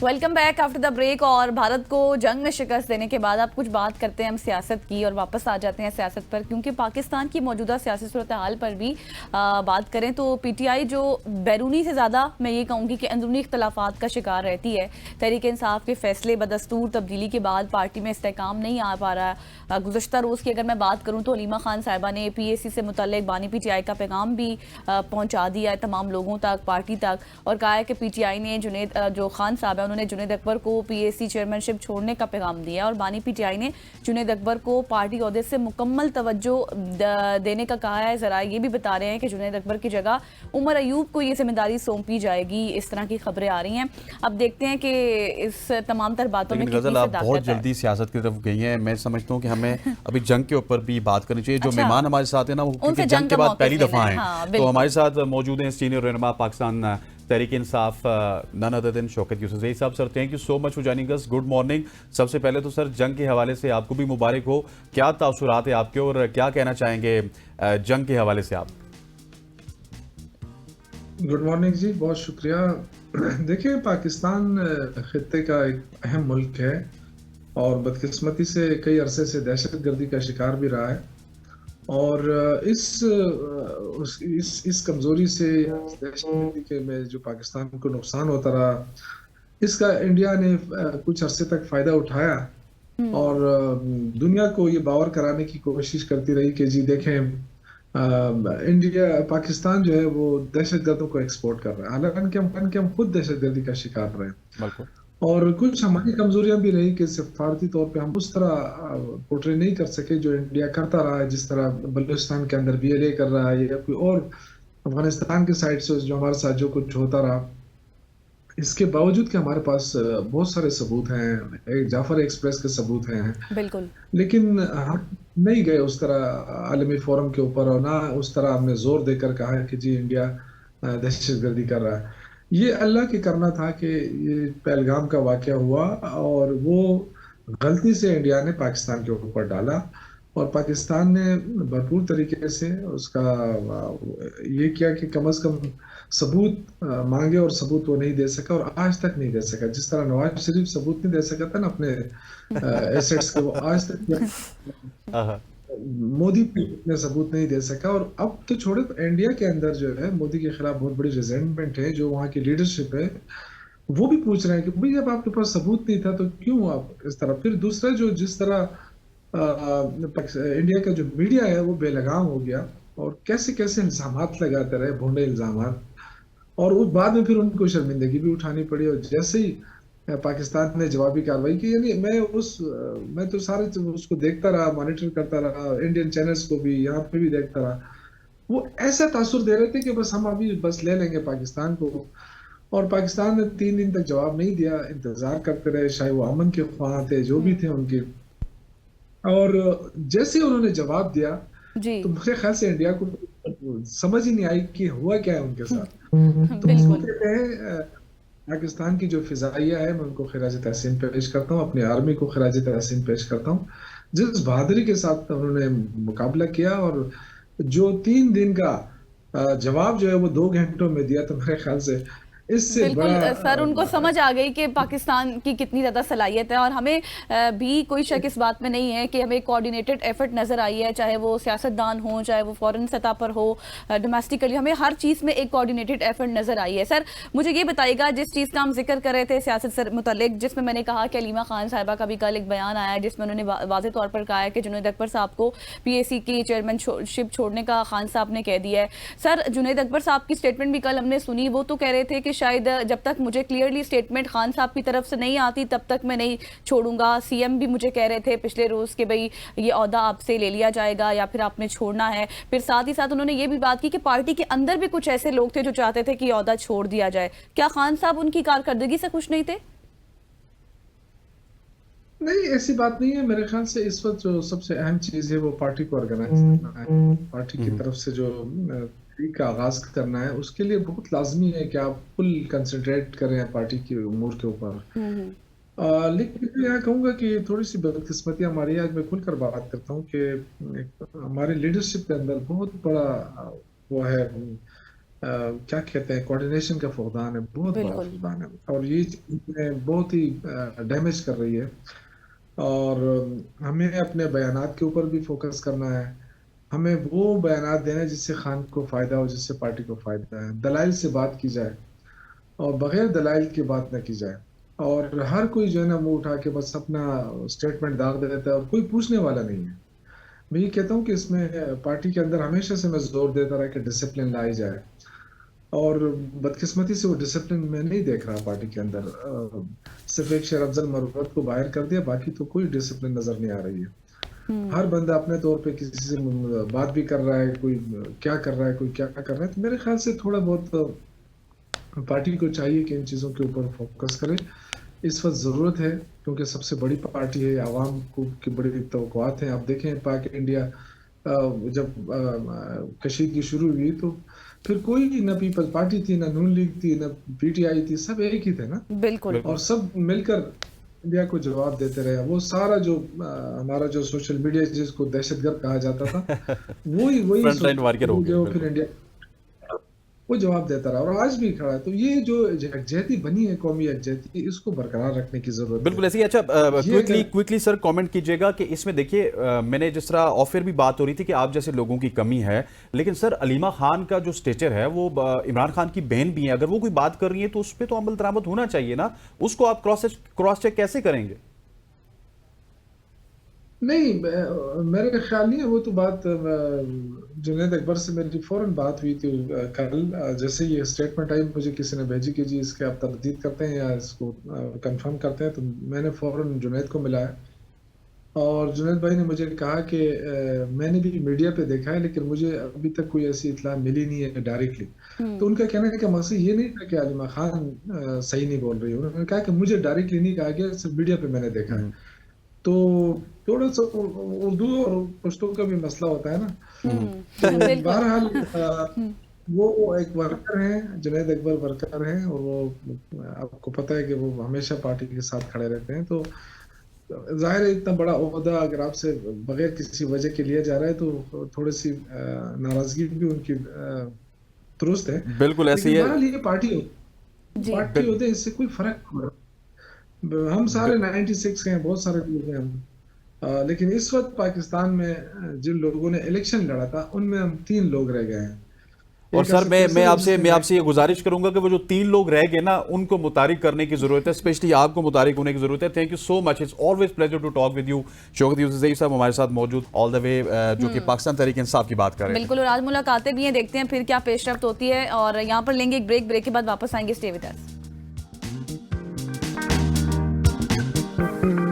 Welcome back after the break. और भारत को जंग में शिकस्त देने के बाद आप कुछ बात करते हैं हम सियासत की और वापस आ जाते हैं सियासत पर, क्योंकि पाकिस्तान की मौजूदा सियासी सूरत हाल पर भी बात करें तो पीटीआई जो बैरूनी से ज़्यादा मैं ये कहूँगी कि अंदरूनी इख्तलाफात का शिकार रहती है। तहरीक इंसाफ के फैसले बदस्तूर तब्दीली के बाद पार्टी में इस्तेहकाम नहीं आ पा रहा। गुज़श्ता रोज़ की अगर मैं बात करूँ तो हलीमा खान साहिबा ने PAC से मुतल्लिक बानी PTI का पैगाम भी पहुँचा दिया है तमाम लोगों तक, पार्टी तक, और कहा है कि PTI ने जुनैद जो खान साहब है उन्होंने जुनैद अकबर को PAC चेयरमैनशिप छोड़ने का पैगाम दिया और बानी PTI ने जुनैद अकबर को पार्टी ओहदे से मुकम्मल तवज्जो देने का कहा है। जरा ये भी बता रहे हैं कि जुनैद अकबर की जगह उमर अयूब को ये जिम्मेदारी सौंपी जाएगी, इस तरह की खबरें आ रही हैं। अब देखते हैं कि इस तमाम तर बातों में कितनी आप बहुत जल्दी सियासत की तरफ गई हैं। मैं समझता हूँ कि हमें अभी जंग के ऊपर भी बात करनी चाहिए। जो मेहमान हमारे साथ है ना, वो क्योंकि जंग के बाद पहली दफा हैं, तो हमारे साथ मौजूद हैं सीनियर रहनुमा Pakistan Tehreek Insaf none other than Shaukat Yusuf साहब। Sir, thank you so much for joining us. Good morning. सबसे पहले तो सर, जंग के हवाले से आपको भी मुबारक हो। क्या तासुरात है आपके और क्या कहना चाहेंगे जंग के हवाले से आप? गुड मॉर्निंग जी, बहुत शुक्रिया। देखिए, पाकिस्तान खित्ते का एक अहम मुल्क है और बदकिस्मती से कई अरसे से दहशतगर्दी का शिकार भी रहा है। और इस कमजोरी से दहशतगर्दी के में जो पाकिस्तान को नुकसान होता रहा, इसका इंडिया ने कुछ अरसे तक फायदा उठाया और दुनिया को ये बावर कराने की कोशिश करती रही कि जी देखें, पाकिस्तान जो है वो दहशतगर्दों को एक्सपोर्ट कर रहा है। हालांकि हम खुद दहशतगर्दी का शिकार रहे और कुछ हमारी कमजोरियां भी रही कि सिफारती तौर पे हम उस तरह पोर्ट्रे नहीं कर सके जो इंडिया करता रहा है, जिस तरह बलूचिस्तान के अंदर BLA कर रहा है या कोई और अफगानिस्तान के साइड से जो हमारे साथ जो कुछ होता रहा। इसके बावजूद कि हमारे पास बहुत सारे सबूत हैं, एक जाफर एक्सप्रेस के सबूत हैं बिल्कुल, लेकिन हम नहीं गए उस तरह आलमी फोरम के ऊपर और ना उस तरह हमने जोर देकर कहा है कि जी इंडिया दहशतगर्दी कर रहा है। ये अल्लाह के करना था कि ये पहलगाम का वाकया हुआ और वो गलती से इंडिया ने पाकिस्तान के ऊपर डाला और पाकिस्तान ने भरपूर तरीके से उसका ये किया कि कम से कम सबूत मांगे और सबूत वो नहीं दे सका और आज तक नहीं दे सका। जिस तरह नवाज शरीफ सबूत नहीं दे सका था ना अपने एसेट्स के, वो आज तक मोदी ने सबूत नहीं दे सका। और अब तो छोड़े, तो इंडिया के अंदर जो है मोदी के खिलाफ बहुत बड़ी रिजेंटमेंट है। जो वहाँ की लीडरशिप है वो भी पूछ रहे हैं कि भाई जब आपके पास सबूत नहीं था तो क्यों आप इस तरह। फिर दूसरा, जो जिस तरह इंडिया का जो मीडिया है वो बेलगाम हो गया और कैसे कैसे इल्जामात लगाते रहे, भोंडे इल्जामात, और उस बाद में फिर उनको शर्मिंदगी भी उठानी पड़ी। और जैसे ही पाकिस्तान ने जवाबी कार्रवाई की, यानी मैं तो सारे उसको देखता रहा, मॉनिटर करता रहा, इंडियन चैनल्स को भी यहाँ पे भी देखता रहा। वो ऐसा तासुर दे रहे थे कि बस हम अभी बस ले लेंगे पाकिस्तान को, और पाकिस्तान ने 3 दिन तक जवाब नहीं दिया, इंतजार करते रहे, चाहे वो अमन के ख्वाह थे जो भी थे उनके। और जैसे ही उन्होंने जवाब दिया तो मुझे ख्याल से इंडिया को समझ ही नहीं आई कि हुआ क्या है उनके साथ। तो कहते हैं पाकिस्तान की जो फिजाइया है, मैं उनको खिराज तहसीन पेश करता हूँ, अपनी आर्मी को खिराज तहसीन पेश करता हूँ जिस बहादुरी के साथ उन्होंने मुकाबला किया। और जो 3 दिन का जवाब जो है वो 2 घंटों में दिया, तो मेरे ख्याल से इससे बिल्कुल सर, उनको समझ आ गई कि पाकिस्तान की कितनी ज़्यादा सलाहियत है। और हमें भी कोई शक इस बात में नहीं है कि हमें कोऑर्डिनेटेड एफर्ट नज़र आई है, चाहे वो सियासतदान हो, चाहे वो फॉरेन सतह पर हो, डोमेस्टिकली, हमें हर चीज़ में एक कोऑर्डिनेटेड एफर्ट नज़र आई है। सर, मुझे ये बताइएगा, जिस चीज़ का हम जिक्र कर रहे थे सियासत से मुतल्लिक, जिसमें मैंने कहा कि हलीमा खान साहिबा का भी कल एक बयान आया है जिसमें उन्होंने वाज़ेह तौर पर कहा है कि जुनैद अकबर साहब को PAC की चेयरमैनशिप छोड़ने का खान साहब ने कह दिया है। सर, जुनैद अकबर साहब की स्टेटमेंट भी कल हमने सुनी, वो तो कह रहे थे कि शायद जब तक मुझे क्लियरली स्टेटमेंट खान साहब की तरफ से नहीं आती तब तक मैं नहीं छोड़ूंगा। CM भी मुझे कह रहे थे पिछले रोज के भाई ये ओहदा आपसे ले लिया जाएगा या फिर आपने छोड़ना है। फिर साथ ही साथ उन्होंने ये भी बात की कि पार्टी के अंदर भी कुछ ऐसे लोग थे जो चाहते थे कि ओहदा छोड़ दिया जाए। क्या खान साहब उनकी कारकर्दगी से खुश नहीं थे? नहीं, ऐसी बात नहीं है। मेरे ख्याल से इस वक्त जो सबसे अहम चीज है वो पार्टी को ऑर्गेनाइज करना है। पार्टी की तरफ से जो का आगाज करना है, उसके लिए बहुत लाजमी है कि आप फुल कंसंट्रेट करें पार्टी की उमूर के ऊपर। लेकिन मैं यहाँ कहूँगा कि थोड़ी सी बदकिस्मती हमारी, आज मैं खुलकर बात करता हूँ कि हमारी लीडरशिप के अंदर बहुत बड़ा वो है क्या कहते हैं, कोऑर्डिनेशन का फुकदान है, बहुत बड़ा बिल्कुल। फुकदान है, और ये चीज़ें बहुत ही डैमेज कर रही है। और हमें अपने बयानात के ऊपर भी फोकस करना है। हमें वो बयानात देना है जिससे खान को फायदा हो, जिससे पार्टी को फायदा है। दलाइल से बात की जाए और बगैर दलाइल की बात न की जाए। और हर कोई जो है ना मुंह उठा के बस अपना स्टेटमेंट दाग देता है और कोई पूछने वाला नहीं है। मैं ये कहता हूँ कि इसमें पार्टी के अंदर हमेशा से मैं जोर देता रहा कि डिसिप्लिन लाई जाए, और बदकिस्मती से वो डिसिप्लिन में नहीं देख रहा पार्टी के अंदर। सिर्फ एक शेर अफजल मरवत को बाहर कर दिया, बाकी तो कोई डिसिप्लिन नजर नहीं आ रही है। हर बंदा अपने तौर पे किसी से बात भी कर रहा है, कोई क्या कर रहा है, कोई क्या कर रहा है। तो मेरे ख्याल से थोड़ा बहुत पार्टी को चाहिए कि इन चीज़ों के ऊपर फोकस करे। इस वक्त ज़रूरत है, क्योंकि सबसे बड़ी पार्टी है, आवाम को की बड़ी तवक्कुआत हैं। आप देखें पाक इंडिया जब कशीदगी शुरू हुई तो फिर कोई ना पीपल्स पार्टी थी, ना नून लीग थी, ना पीटीआई थी, सब एक ही थे ना। बिल्कुल। और सब मिलकर इंडिया को जवाब देते रहे। वो सारा जो हमारा जो सोशल मीडिया जिसको दहशतगर्द कहा जाता था, वही फ्रंट लाइन वारियर हो गए, जो फिर बिल्कुल। इंडिया वो जवाब देता रहा और आज भी खड़ा है। तो ये जो यकजहती बनी है, कौमी यकजहती, इसको बरकरार रखने की जरूरत बिल्कुल है। ऐसे ही। अच्छा, ये क्विकली सर कमेंट कीजिएगा कि इसमें देखिए, मैंने जिस तरह ऑफर भी बात हो रही थी कि आप जैसे लोगों की कमी है, लेकिन सर अलीमा खान का जो स्टेचर है वो इमरान खान की बहन भी है, अगर वो कोई बात कर रही है तो उस पर तो अमल दरामद होना चाहिए ना। उसको आप क्रॉस चेक कैसे करेंगे? नहीं, मेरे ख्याल नहीं है। वो तो बात जुनैद अकबर से मेरी फौरन बात हुई थी कल। जैसे ये स्टेटमेंट आई, मुझे किसी ने भेजी कि जी इसके आप तरदीद करते हैं या इसको कंफर्म करते हैं, तो मैंने फौरन जुनैद को मिलाया और जुनैद भाई ने मुझे कहा कि मैंने भी मीडिया पे देखा है, लेकिन मुझे अभी तक कोई ऐसी इत्तला मिली नहीं है डायरेक्टली। तो उनका कहने का मकसद ये नहीं था कि अलीमा खान सही नहीं बोल रही है। उन्होंने कहा कि मुझे डायरेक्टली नहीं कहा गया, सिर्फ मीडिया पे मैंने देखा है। तो थोड़ा सा उर्दू और पश्तो का भी मसला होता है ना। तो बिल्कुल। बहरहाल वो एक वर्कर हैं, जुनैद अकबर वर्कर हैं, और वो आपको पता है कि वो हमेशा पार्टी के साथ खड़े रहते हैं। तो जाहिर है इतना बड़ा ओहदा अगर आपसे बगैर किसी वजह के लिया जा रहा है तो थोड़ी सी नाराजगी भी उनकी दुरुस्त है। बिल्कुल ऐसे लेकिन ही है। बहरहाल ये पार्टी जी। पार्टी होते हैं, इससे कोई फर्क नहीं पड़ता। हम सारे 96 हैं, बहुत सारे लोग हैं हम। लेकिन इस वक्त पाकिस्तान में जिन लोगों ने इलेक्शन लड़ा था उनमें हम 3 लोग रह गए हैं। और एक सर असद मैं फैसल है आपसे जिसने मैं आपसे ये गुजारिश करूंगा कि वो जो 3 लोग रह गए ना, उनको मुतारिक करने की जरूरत है, स्पेशली आपको मुतारिक होने की जरूरत है। Thank you so much, it's always pleasure to talk with you. Shaukat Yusuf साहब हमारे साथ मौजूद ऑल द वे, जो कि पाकिस्तान तहरीक इंसाफ की बात कर रहे हैं। बिल्कुल, और आज मुलाकातें भी हैं, देखते हैं फिर क्या पेशरफ्त होती है। और यहाँ पर लेंगे एक ब्रेक के बाद वापस आएंगे। Stay with us.